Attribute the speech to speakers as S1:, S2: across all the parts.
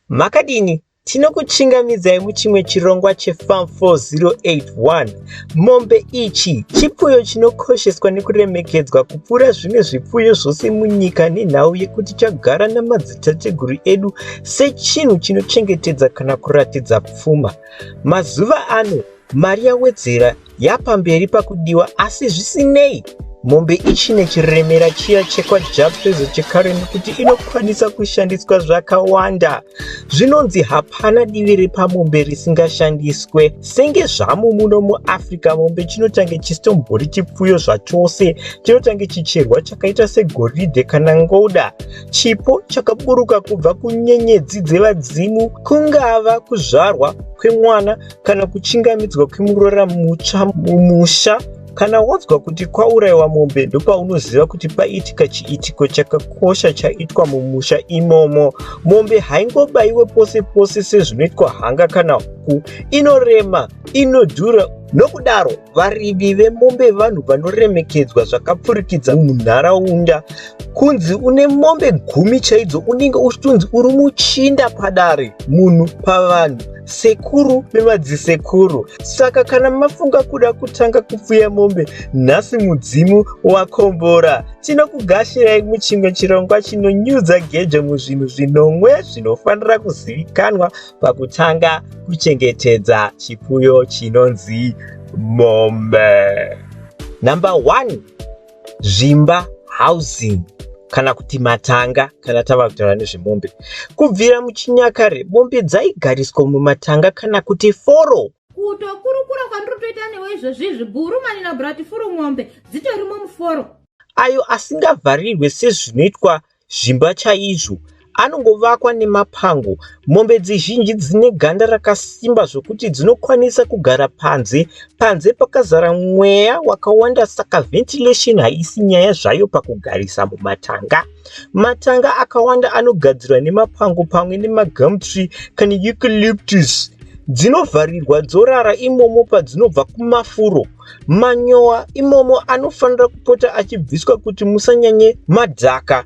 S1: Makadini, tinokuchingamidzai muchimwe chirongwa cheFarm 4081. Mombe ichi chipfuyo chinokosheswa nekuremekedzwa kupfuura zvimwe zvipfuyo zvose munyika nenhau yekuti chagara namadzitateguru edu sechinhu chinochengetedza kana kuratidza pfuma. Mazuva ano, mari yawedzera yapamberi pakudiwa, asi zvisinei. Mombe ichi nechiremera chiya chekwaJapezo chekare nekuti inokwanisa kushandiswa zvakawanda. Zvinonzi hapana divi repamombe risingashandiswe. Senge zvamo muno muAfrica, mombe chinotange chisitombori chipfuyo zvachose, chinotange chicherwa chakaita segoridhe kana ngoda. Chipo chakaburuka kubva kunyenyedzi dzevadzimu, kungava kuzvarwa kwemwana kana kuchingamidzwa kwemurora mutsva mumusha. Kana wanzwa kuti kwaurayiwa mombe, ndopaunoziva kuti paitika chiitiko chakakosha chaitwa mumusha imomo. Mombe haingobayiwe pose pose sezvinoitwa hanga kana huku. Inorema, inodhura. Nokudaro, varimi vemombe vanhu vanoremekedzwa zvakapfurikidza munharaunda. Kunzi une mombe 10 chaidzo unenge uchitonzi uri muchinda padare, munhu pavanhu, sekuru nemadzisekuru. Saka kana mafunga kuda kutanga kupfuya mombe, nhasi mudzimu wakombora. Tinokugashirai muchimwe chirongwa chinonyudza gejo muzvinhu zvinomwe zvinofanira kuzivikanwa pakutanga kuchengetedza chipfuyo chinonzi mombe. Number 1, zvimba housing kana kuti matanga kana tava kutaura nezvemombe. Kubvira muchinyakare, mombe dzaigariswa mumatanga kana kuti foro.
S2: Kutokurukura kwandiri kutoita newe izvozvizvi, bhurumani nabhurati furu mombe dzitorimo muforo.
S1: Ayo asingavharirwe sezvinoitwa zvimba chaizvo, anongovakwa nemapango. Mombe dzizhinji dzine ganda rakasimba zvokuti dzinokwanisa kugara panze. Panze pakazara mweya wakawanda, saka ventilation haisi nyaya zvayo pakugarisa mumatanga. Matanga akawanda anogadzirwa nemapango pamwe nemagumtree kana eucalyptus. Dzinovharirwa dzorara imomo padzinobva kumafuro. Manyowa imomo anofanira kupota achibviswa kuti musanyanye madhaka.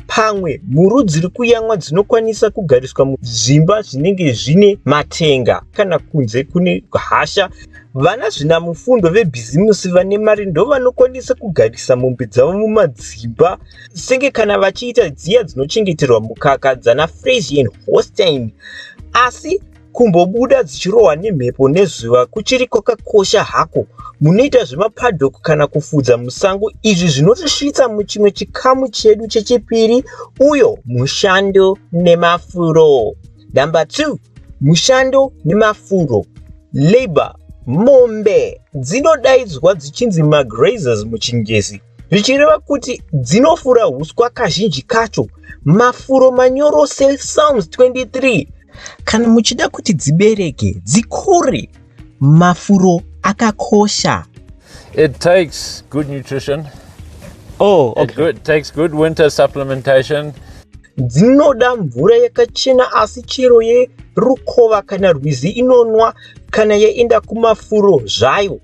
S1: Pamwe mhuru dziri kuyamwa dzinokwanisa kugariswa muzvimba zvinenge zvine matenga kana kunze kune hasha. Vana zvinamufundo vebhizimusi vane mari ndo vanokwanisa kugarisa mombe dzavo mumadzimba, senge kana vachiita dziya dzinochengeterwa mukaka dzana Frisian Holstein. Asi kumbobuda dzichirohwa nemhepo nezuva kuchiri kwakakosha hako. Munoita zvemapadhock kana kufudza musango. Izvi zvinotisvitsa muchimwe chikamu chedu chechipiri, uyo mushando nemafuro. Number 2, mushando nemafuro. Labor. Mombe dzinodaidzwa dzichinzi magrazers muchingezi, zvichireva kuti dzinofura huswa kazhinji kacho. Mafuro manyorose Psalms 23. Kana muchida kuti dzibereke, dzikure, mafuro akakosha.
S3: It takes good nutrition.
S1: Oh, okay.
S3: It takes good winter supplementation.
S1: Dzinoda mvura yakachena, asi chero yerukova kana rwizi inonwa kana yaenda kumafuro zvayo.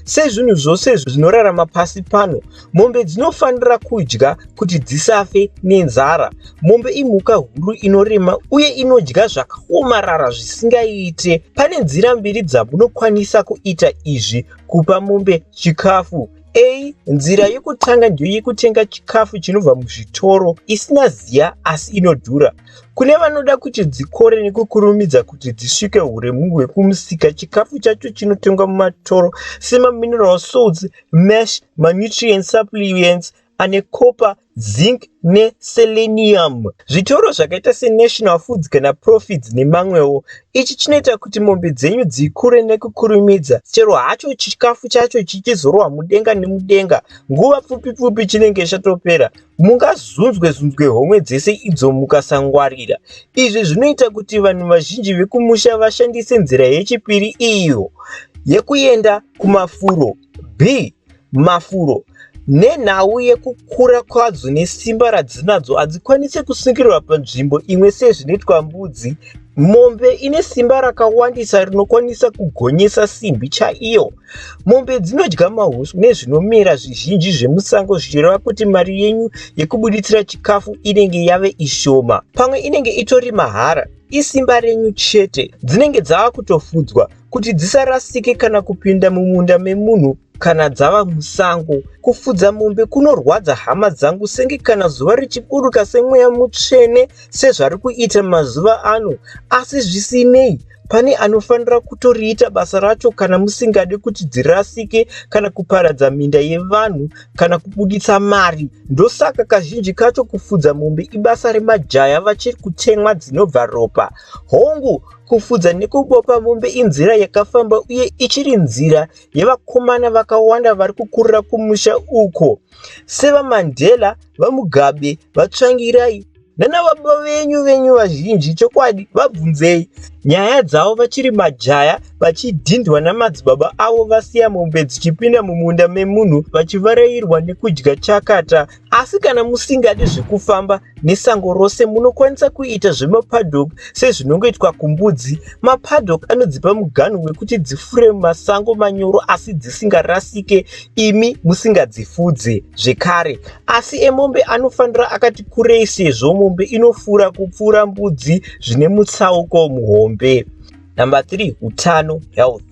S1: Sezvinhu zvose zvinorarama pasi pano, mombe dzinofanira kudya kuti dzisafe nenzara. Mombe imhuka huru inorema uye inodya zvakaomarara zvisingaite. Pane nzira mbiri dzamunokwanisa kuita izvi kupa mombe chikafu. A, nzira yekutanga ndiyo yekutenga chikafu chinobva muzvitoro, isina ziya asi inodhura. Kune vanoda kuti dzikore nekukurumidza kuti dzisvike huremu hwekumusika, chikafu chacho chinotengwa mumatoro sema-mineral salts, mesh, ma-nutrient supplements ane copper, zinc neselenium. Zvitoro zvakaita seNational Foods kana Profits nemamwewo. Ichi chinoita kuti mombe dzenyu dzikure nekukurumidza. Chero hacho chikafu chacho chichizorwa mudenga nemudenga, nguva pfupi chinenge chatopera. Mungazunzwe homwe dzese idzo mukasangwarira. Izvi zvinoita kuti vanhu vazhinji vekumusha vashandise nzira yechipiri iyo yekuenda kumafuro. B, mafuro nenhau yekukura kwadzo nesimba radzinadzo hadzikwanisi kusungirirwa panzvimbo imwe sezvinoitwa mbudzi. Mombe ine simba rakawandisa rinokwanisa kugonyesa simbi chaiyo. Mombe dzinodya mahuswa nezvinomera zvizhinji zvemusango zvichireva kuti mari yenyu yekubuditsira chikafu inenge yave ishoma. Pamwe inenge itori mahara, isimba renyu chete. Dzinenge dzava kutofudzwa kuti dzisarasike kana kupinda mumunda memunhu kana dzava musango. Kufudza mombe kunorwadza hama dzangu senge kana zuva richiburuka semweya mutsvene sezvari kuita mazuva ano, asi zvisinei pane anofanira kutoriita basa racho kana musingade kuti dzirasike kana kuparadza minda yevanhu kana kubuditsa mari. Ndosaka kazhinji kacho kufudza mombe ibasa remajaya vachiri kutemwa dzinobva ropa. Hongu, kufudza nekubopa mombe inzira yakafamba uye ichiri nzira yevakomana vakawanda vari kukurira kumusha uko. SevaMandela, vaMugabe, vaTsvangirai nanababa venyu vazhinji, chokwadi vabvunzei nyaya dzavo vachiri majaya vachidhindwa namadzibaba avo vasiya mombe dzichipinda mumunda memunhu vachivarayirwa nekudya chakata. Asi kana musingadi zvekufamba nesango rose munokwanisa kuita zvemapaddock sezvinongoitwa kumbudzi. Mapaddock anodzipa muganhu wekuti dzifure mumasango manyoro asi dzisingarasike imi musingadzifudze zvekare. Asi emombe anofanira akati kurei sezvo mombe inofura kupfuura mbudzi zvine mutsauko muhombe. Number 3, utano, health.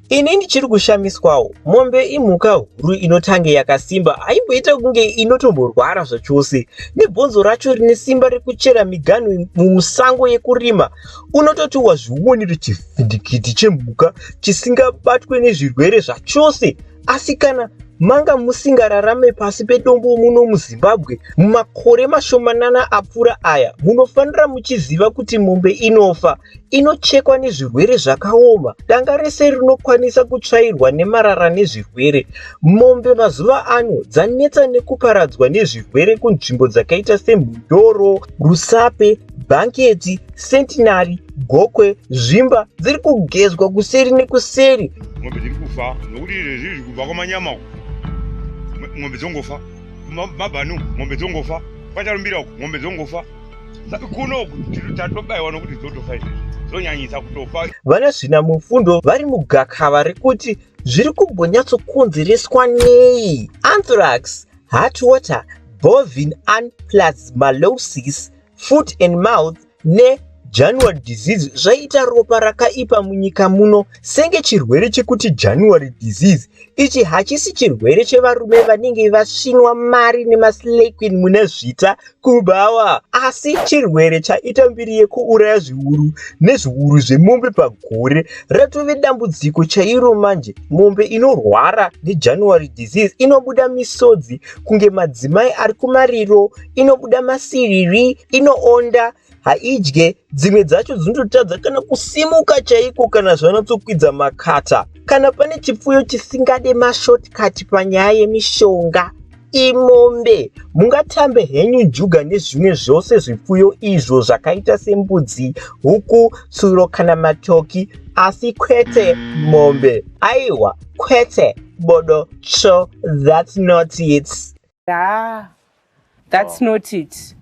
S1: Ini ndichiri kushamiswawo. Mombe imhuka huru inotange yakasimba, haimboita kunge inotomborwara zvachose. Nebhonzo racho rine simba rekuchera miganhu mumusango yekurima. Unototi wazvionera chivhindikiti chemhuka chisingabatwe nezvirwere zvachose. Asi kana manga musingararame pasi pedombo muno muZimbabwe mumakore mashomanana apfuura aya, munofanira muchiziva kuti mombe inofa, inochekwa nezvirwere zvakaoma. Danga rese rinokwanisa kutsvairwa nemarara nezvirwere. Mombe mazuva ano dzanetsa nekuparadzwa nezvirwere kunzvimbo dzakaita seMhundoro, Rusape, Bhanketi, Centenary, Gokwe, Zvimba dziri kugezwa kuseri nekuseri.
S4: Mombe dziri kufa nokuti izvi kubva kwamanyama mombe dzongofa, mabhanu mombe dzongofa, kwacharumbira uku mombe dzongofa. Saka kuno tatobayiwa nokuti dzotofa izvi dzonyanyisa kutofa.
S1: Vana zvina mufundo vari mugakava rekuti zviri kumbonyatsokonzereswa nei. Anthrax, heartwater, bovine anaplasmalosis, foot and mouth ne January disease zvaita ropa rakaipa munyika muno. Senge chirwere chekuti January disease ichi hachisi chirwere chevarume vanenge vasvinwa mari nemaslay queen mune zvita kubawa, asi chirwere chaita mbiri yekuuraya zviuru nezviuru zvemombe pagore. Ratove dambudziko chairo manje. Mombe inorwara neJanuary disease inobuda misodzi kunge madzimai ari kumariro, inobuda masiriri, inoonda, haidye, dzimwe dzacho dzinototadza kana kusimuka chaiko kana zvanatsokwidza makata. Kana pane chipfuyo chisingade mashortcut panyaya yemishonga, imombe. Mungatambe henyu njuga nezvimwe zvose zvipfuyo izvo zvakaita sembudzi, huku, tsuro kana matoki, asi kwete mombe. Aiwa, kwete bodo cho, that's not it.
S5: That's not it.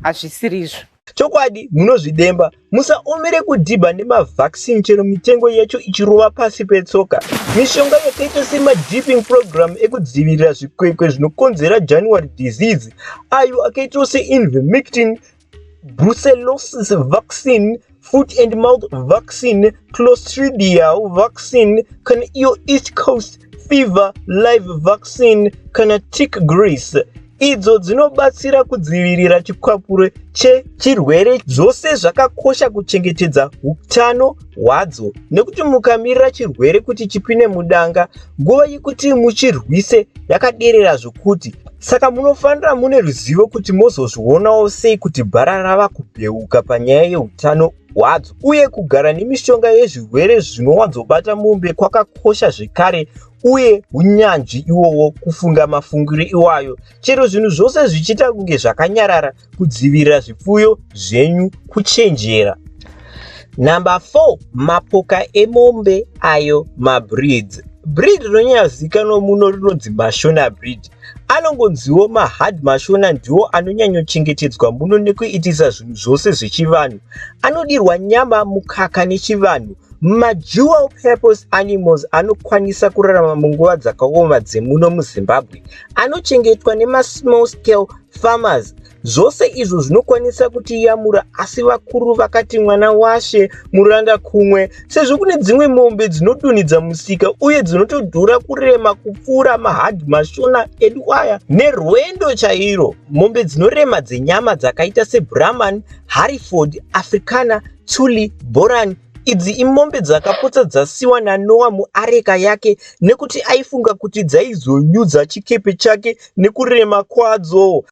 S5: Hazvisirizvo.
S1: Chokwadi munozvidemba, musaomere kudhibha nemavhaccine chero mitengo yacho ichirova pasi petsoka. Mishonga yakaita semadripping program ekudzivirira zvikwekwe zvinokonzera January disease, ayo akaita seinvermectin, brucellosis vaccine, foot and mouth vaccine, clostridial vaccine, kana iyo East Coast fever live vaccine kana tick grease. Idzo dzinobatsira kudzivirira chikwapuro chechirwere. Zvose zvakakosha kuchengetedza utano hwadzo, nekuti mukamirira chirwere kuti chipinde mudanga, nguva yekuti muchirwise yakaderera zvokuti. Saka munofanira mune ruzivo kuti mozozvionawo sei kuti bhara rava kubheuka panyaya yeutano hwadzo. Uye kugara nemishonga yezvirwere zvinowanzobata mombe kwakakosha zvekare, uye unyanzvi iwowo kufunga mafungiro iwayo. Chero zvinhu zvose zvichiita kunge zvakanyarara, kudzivirira zvipfuyo zvenyu kuchenjera. Number 4, mapoka emombe ayo mabreeds. Breed rinonyazikanwa muno rinonzi Mashona breed. Anongonziwo mahard mashona ndiwo anonyanyochengetedzwa muno nekuitisa zvinhu zvose zvechivanhu. Anodirwa nyama, mukaka nechivanhu. Madual purpose animals anokwanisa kurarama munguva dzakaoma dzemuno muZimbabwe. Anochengetwa nema-small scale farmers. Zvose izvo zvinokwanisa kutiyamura, asi vakuru vakati mwana washe muranda kumwe, sezvo kune dzimwe mombe dzinodonhedza musika uye dzinotodhura kurema kupfuura mahard mashona edu aya. Nerwendo chairo, mombe dzinorema dzenyama dzakaita seBrahman, Hereford, Afrikaner, Tuli, Boran. Idzi imombe dzakapotsa dzasiwa naNoah muareka yake nekuti aifunga kuti dzaizonyudza chikepe chake nekurema kwadzo.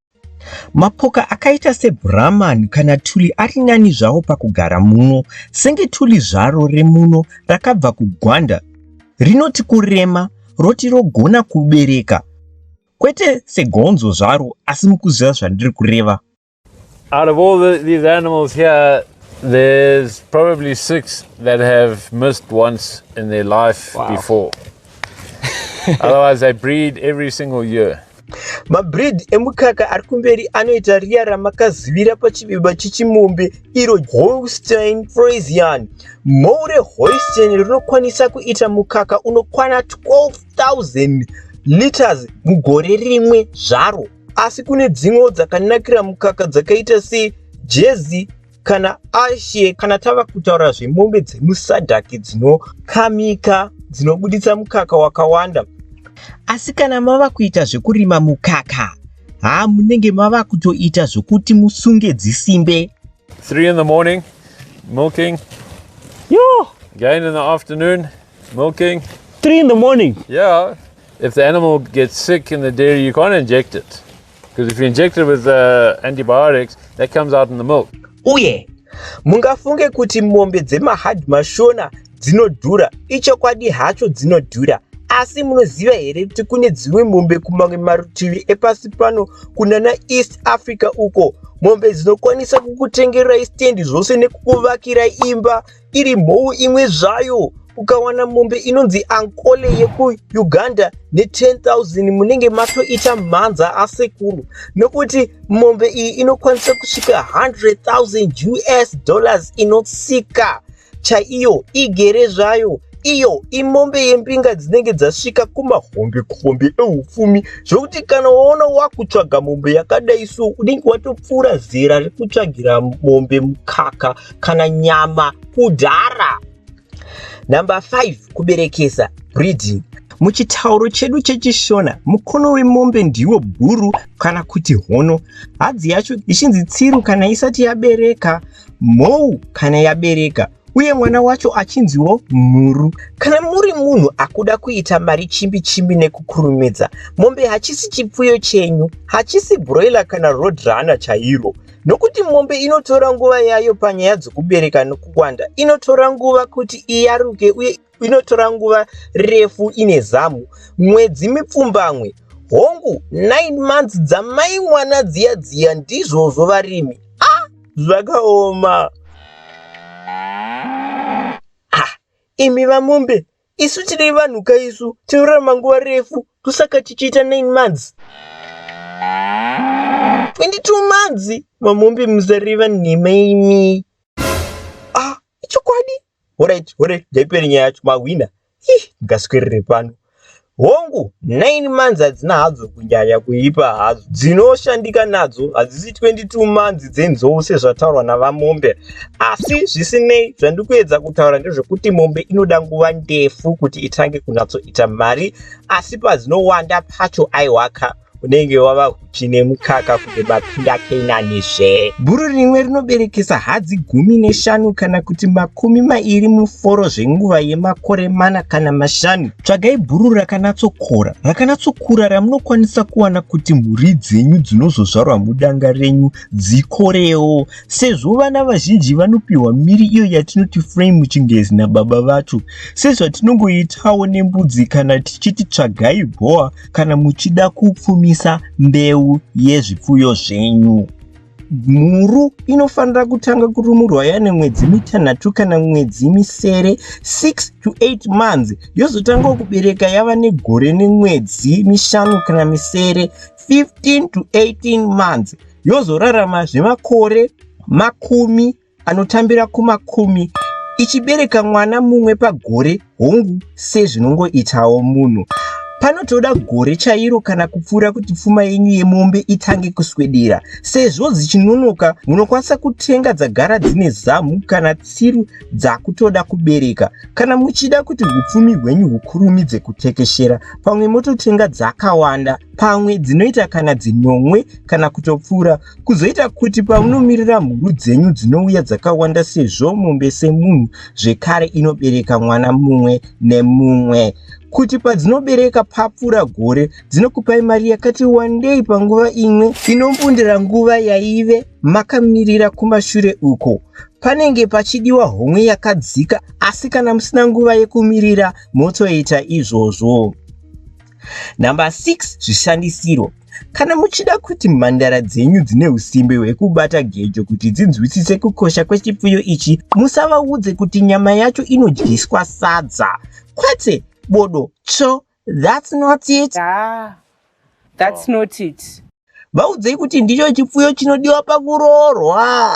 S1: Mapoka akaita seBrahman kana Tuli ari nani zvawo pakugara muno, senge Tuli zvaro remuno rakabva kugwanda. Rinoti kurema, roti rogona kubereka. Kwete segonzo zvaro, asi mukuziva zvandiri kureva.
S3: Out of all these animals here, there's probably 6 that have missed once in their life before. Otherwise, they breed every single year.
S1: Mabreed emukaka ari kumberi anoita riya ramakazivira pachibeba chichimombe iro Holstein Friesian. Moure Holstein rinokwanisa kuita mukaka unokwana 12,000 liters mugore rimwe zvaro. Asi kune dzimwewo dzakanakira mukaka dzakaita seJersey kana Ayrshire kana tava kutaura zvemombe dzemusadhaki dzinokamika dzinobuditsa mukaka wakawanda. Asi kana mava kuita zvekurima mukaka, munenge mava kutoita zvokuti musunge dzisimbe.
S3: 3 in the morning, milking. Again in the afternoon, milking.
S5: 3 in the morning.
S3: Yeah. If the animal gets sick in the dairy, you can't inject it. Because if you inject it with antibiotics, that comes out in the milk.
S1: Uye, mungafunge kuti mombe dzemahard mashona dzinodhura. Ichokwadi hacho dzinodhura. Asi munoziva here kuti kune dzimwe mombe kumamwe marutivi epasi pano kunana East Africa uko, mombe dzinokwanisa kukutengerai stendi zvose nekukuvakira imba iri mhou imwe zvayo. Ukawana mombe inonzi Ankole yekuUganda ne10,000 munenge matoita mhanza asekuru, nokuti mombe iyi inokwanisa kusvika $100,000 inotsika chaiyo igere zvayo. Iyo imombe yembinga dzinenge dzasvika kumahombekombe ehupfumi, zvokuti kana waona wakutsvaga mombe yakadai so unenge watopfuura zera rekutsvagira mombe mukaka kana nyama kudhara. Number 5, kuberekesa, breeding. Muchitauro chedu chechishona, mukono wemombe ndiwo bhuru kana kuti hono. Hadzi yacho ichinzi tsiru kana isati yabereka, mhou kana yabereka, uye mwana wacho achinziwo muru. Kana muri munhu akuda kuita mari chimbi nekukurumidza, mombe hachisi chipfuyo chenyu, hachisi broiler kana roadrunner chairo. Nokuti mombe inotora nguva yayo panyaya dzokubereka nokuwanda. Inotora nguva kuti iyaruke uye inotora nguva refu ine zamu. Mwedzi mipfumbamwe. Hongu 9 months dzamai mwana dziya ndizvozvo varimi. Zvakaoma. Imi vamombe, isu tiri vanhuka isu, tinorarama nguva refu, tusaka tichiita 9 months. 22 months, vamombe musareva nhema imi. Chokwadi? Alright, ndaipere nyaya yacho mahwina. Ngaswirire pano. Hongu 9 months hadzina hadzo kunyanya kuipa hadzo. Dzinoshandika nadzo, hadzisi 22 months dzenzou sezvataurwa navamombe. Asi zvisinei, zvandikuedza kutaura ndezvekuti mombe inoda nguva ndefu kuti itange kunatsoita mari, asi padzinowanda pacho aiwaka unenge wava uchine mukaka kuti mapinda kenanizve. Bhuru rimwe rinoberekesa hadzi 15 kana kuti 24 zvenguva yemakore 4 kana 5. Tsvagai bhuru rakanatsokura ramunokwanisa kuwana kuti mhuri dzenyu dzinozozvarwa mudanga renyu dzikorewo, sezvo vana vazhinji vanopiwa miri iyo yatinoti frame muchingezi nababa vacho, sezvatinongoitawo nembudzi kana tichiti tsvagai bhoa kana muchida kupfumisa mbeu yezvipfuyo zvenyu. mhuru inofanira kutanga kurumurwa yane mwedzi 6 kana mwedzi 7, 6 to 8 months, yozotanga kubereka yava negore nemwedzi 5 kana 7, 15 to 18 months, yozorarama zvemakore 10 anotambira ku10, ichibereka mwana mumwe pagore, hongu sezvinongoitawo munhu. Panotoda gore chairo kana kupfuura kuti pfuma yenyu yemombe itange kuswedera. Sezvo dzichinonoka, munokwanisa kutenga dzagara dzine zamu kana tsiru dzakutoda kubereka. Kana muchida kuti hupfumi hwenyu hukurumidze kutekeshera, pamwe mototenga dzakawanda, pamwe dzinoita kana dzinomwe kana kutopfuura, kuzoita kuti pamunomirira mhuru dzenyu dzinouya dzakawanda, sezvo mombe semunhu zvekare inobereka mwana mumwe nemumwe. Kuti padzinobereka papfuura gore, dzinokupai mari yakati wandei panguva imwe inombundira nguva yaive makamirira kumashure uko. Panenge pachidiwa homwe yakadzika, asi kana musina nguva yekumirira motoita izvozvo. Namba 6, zvishandisiro. Kana muchida kuti mhandara dzenyu dzine usimbe hwekubata gejo kuti dzinzwisise kukosha kwechipfuyo ichi, musavaudze kuti nyama yacho inodyiswa sadza. Kwete bodo cho, that's not it.
S5: That's not it.
S1: Vaudzei kuti ndicho chipfuyo chinodiwa pakuroorwa.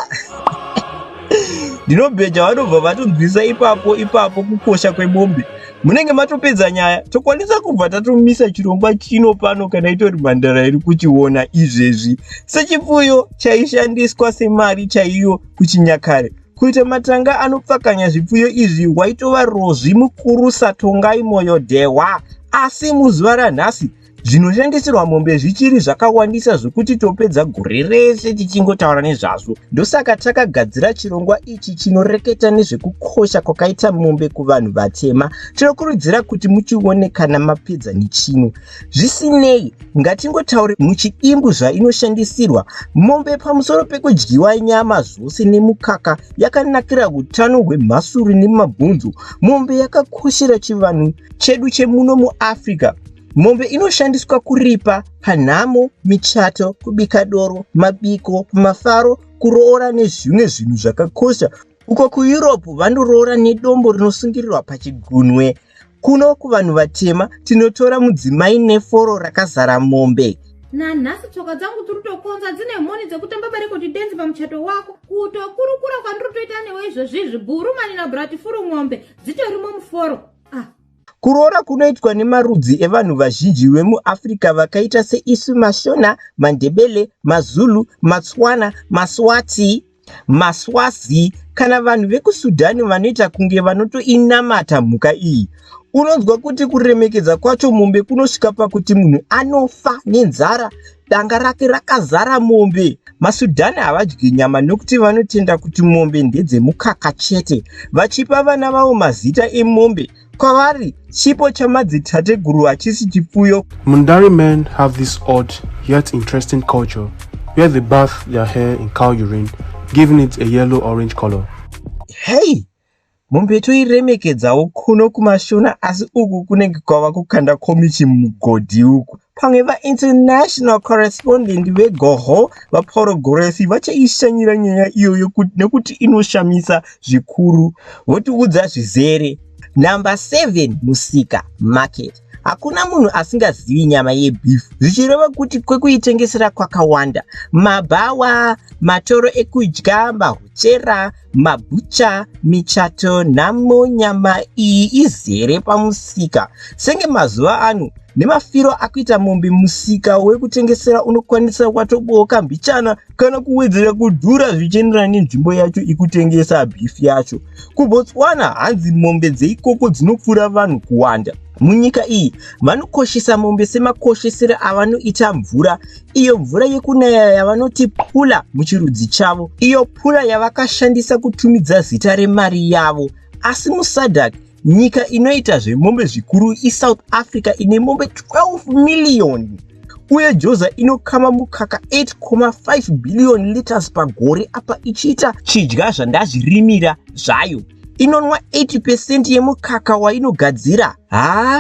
S1: Ndinobheja vanobva vatonzwisa ipapo kukosha kwemombe. Munenge matopedza nyaya, tokwanisa kubva tatomisa chirongwa chino pano kana itori mhandara iri kuchiona izvezvi. Sechipfuyo chaishandiswa semari chaiyo kuchinyakare. Kuita matanga anopfakanya zvipfuyo izvi waitova rozvi mukuru satongai moyo dehwa. Asi muzuva ranhasi, zvinoshandisirwa mombe zvichiri zvakawandisa zvokuti topedza gore rese tichingotaura nezvazvo. Ndosaka takagadzira chirongwa ichi chinoreketa nezvekukosha kwakaita mombe kuvanhu vatema. Tinokurudzira kuti muchione kana mapedza nechino. Zvisinei, ngatingotaure muchidimbu zvainoshandisirwa. Mombe pamusoro pekudyiwa nyama zvose nemukaka, yakanakira utano hwemhasuru nemabhonzo. Mombe yakakoshera chivanhu chedu chemuno muAfrica. Mombe inoshandiswa kuripa panhamo, michato, kubika doro, mabiko, mafaro, kuroora nezvimwe zvinhu zvakakosha. Uko kuEurope vandoroora nedombo rinosungirirwa pachigunwe. Kuno kuvanhu vatema tinotora mudzimai neforo rakazara mombe.
S2: Nanhasi tsoka dzangu tirutokonza dzine mhoni dzekutamba barekoti dance pamuchato wako. Kutokurukura kwandirutoita newe izvozvizvi, burumani nabratifuru ng'ombe dzitorimo muforo.
S1: Kuroora kunoitwa nemarudzi evanhu vazhinji vemuAfrica vakaita seisu Mashona, Mandebele, Mazulu, Matswana, Maswati, Maswazi kana vanhu vekuSudani vanoita kunge vanotoinamata mhuka iyi. Unonzwa kuti kuremekedza kwacho mombe kunosvika pakuti munhu anofa nenzara, danga rake rakazara mombe. MaSudani havadyi nyama nokuti vanotenda kuti mombe ndedzemukaka chete, vachipa vana vavo mazita emombe. Kwavari, chipo chamadzitateguru hachisi chipfuyo.
S6: Mundari men have this odd yet interesting culture where they bath their hair in cow urine, giving it a yellow-orange color.
S1: Hey! Mombe toiremekedzawo kuno kuMashona, asi uku kunenge kwava kukanda komichi mugodhi uku. Pamwe va-international correspondent veGoho vaPorogoresi vachaishanyira nyaya iyoyo nekuti inoshamisa zvikuru. Votiudza zvizere. Namba 7, musika, market. Hakuna munhu asingazivi nyama yebeef. Zvichireva kuti kwekuitengesera kwakawanda. Mabhawa, matoro ekudya, mahuchera, mabucha, michato, nhamo, nyama iyi izere pamusika. Senge mazuva ano, nemafiro akuita mombe musika wekutengesera unokwanisa watoboka mbichana kana kuwedzera kudhura zvichienderana nenzvimbo yacho ikutengesa beef yacho. KuBotswana hanzi mombe dzeikoko dzinopfuura vanhu kuwanda. Munyika iyi vanokoshesa mombe semakoshesere avanoita mvura, iyo mvura yekunaya yavanoti pula muchirudzi chavo, iyo pula yavakashandisa kutumidza zita remari yavo. Asi muSADC, nyika inoita zvemombe zvikuru iSouth Africa ine mombe 12 million. Uye Joza inokama mukaka 8.5 billion liters pagore apa ichiita chidya zvandazvirimira zvayo. Inonwa 80% yemukaka wainogadzira.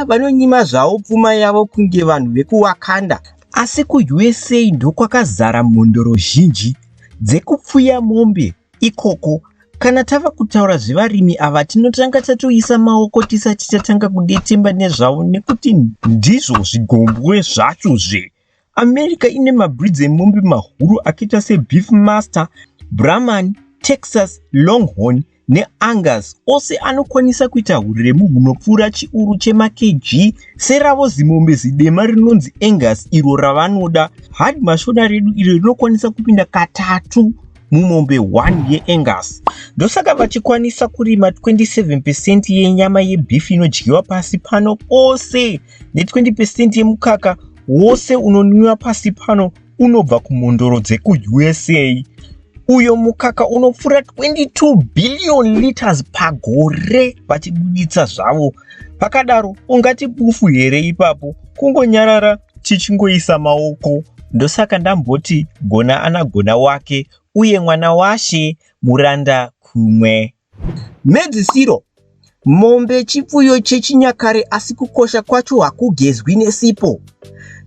S1: Vanonyima zvavo pfuma yavo kunge vanhu vekuWakanda. Asi kuUSA ndokwakazara mhondoro zhinji. dzekupfuya mombe ikoko. Kana tava kutaura zvevarimi ava tinotanga tatoisa maoko tisati tatanga kudetemba nezvavo nekuti ndizvo zvigombwe zvachozve. America ine mabreeds emombe mahuru akaita seBeef Master, Brahman, Texas, Longhorn neAngus. Ose anokwanisa kuita huremu hunopfuura chiuru chemakg seravo zimombe zidema rinonzi Angus iro ravanoda. Hard mashona redu iro rinokwanisa kupinda katatu mumombe 1 yeAngus. Ndosaka vachikwanisa kurima 27% yenyama yebeef inodyiwa pasi pano ose ne20% yemukaka wose unonwiwa pasi pano unobva kumhondoro dzekuUSA. Uyo mukaka unopfuura 22 billion liters pagore vachibuditsa zvavo. Pakadaro ungati bufu here ipapo, kungonyarara tichingoisa maoko. Ndosaka ndamboti gona anagona wake uye mwana washe muranda kumwe. Medzisiro, mombe chipfuyo chechinyakare asi kukosha kwacho hakugezwi nesipo.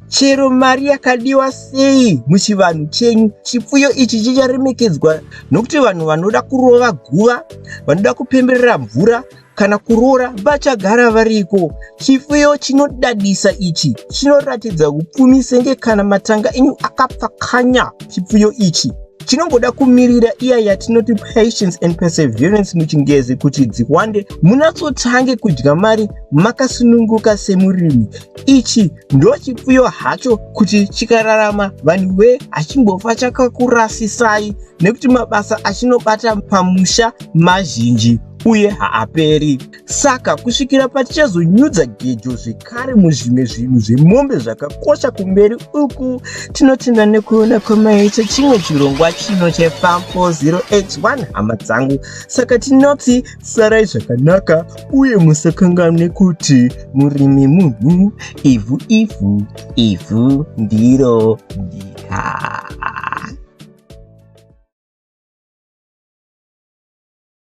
S1: Chero mari yakadiwa sei muchivanhu chenyu, chipfuyo ichi chicharemekedzwa nokuti vanhu vanoda kurova guva, vanoda kupemberera mvura kana kuroora vachagara variko. Chipfuyo chinodadisa ichi chinoratidza upfumi senge kana matanga enyu akapfakanya. Chipfuyo ichi chinongoda kumirira iya yatinoti patience and perseverance muchingezi kuti dziwande munatsotange kudya mari makasununguka semurimi. Ichi ndo chipfuyo hacho kuti chikararama vanhu achimbofa chakakurasisai nekuti mabasa achinobata pamusha mazhinji uye haaperi. Saka kusvikira patichazonyudza gejo zvekare muzvimwe zvinhu zvemombe zvakakosha kumberi uku, tinotenda nekuona kwamaita chimwe chirongwa chino cheFarm 4081 hama dzangu. Saka tinoti sarai zvakanaka uye musakanganwe kuti murimi munhu, ivhu ndiro ndiha.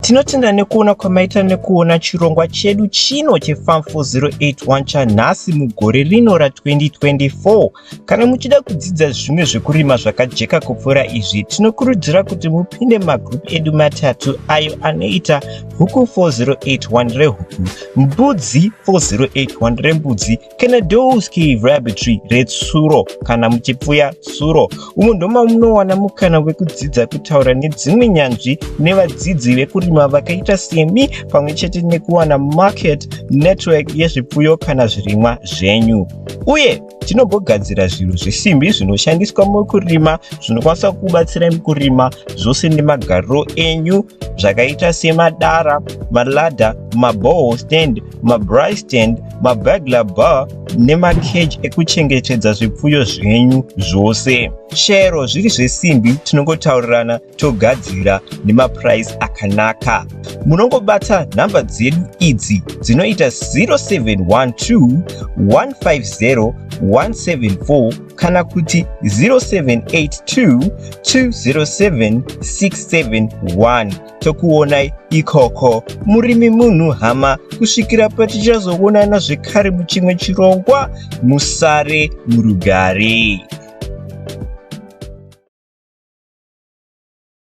S1: Tinotenda nekuona kwamaita nekuona chirongwa chedu chino cheFarm 4081 chanhasi mugore rino ra2024. Kana muchida kudzidza zvimwe zvekurima zvakajeka kupfuura izvi, tinokurudzira kuti mupinde magroup edu matatu ayo anoita huku 4081 rehuku, mbudzi 4081 rembudzi, kana Doe's Cave Rabbitry retsuro kana muchipfuya tsuro. Umu ndoma munowana mukana wekudzidza kutaura nedzimwe nyanzvi nevadzidzi vekurima vakaita semi, pamwe chete nekuwana market network yezvipfuyo kana zvirimwa zvenyu. Uye tinombogadzira zvinhu zvesimbi zvinoshandiswa mukurima zvinokwanisa kubatsira mukurima zvose nemagariro enyu zvakaita semadara, maladha, mabowl stand, mabry stand, mabagler bar nemakeji ekuchengetedza zvipfuyo zvenyu zvose. Chero zviri zvesimbi tinongotaurirana togadzira nemaprice akanaka. Munongobata nhamba dzedu idzi dzinoita 0712 150 174 kana kuti 0782 207 671. Tokuonai ikoko murimi munhu hama, kusvikira patichazoonana zvekare muchimwe chirongwa. Musare murugare.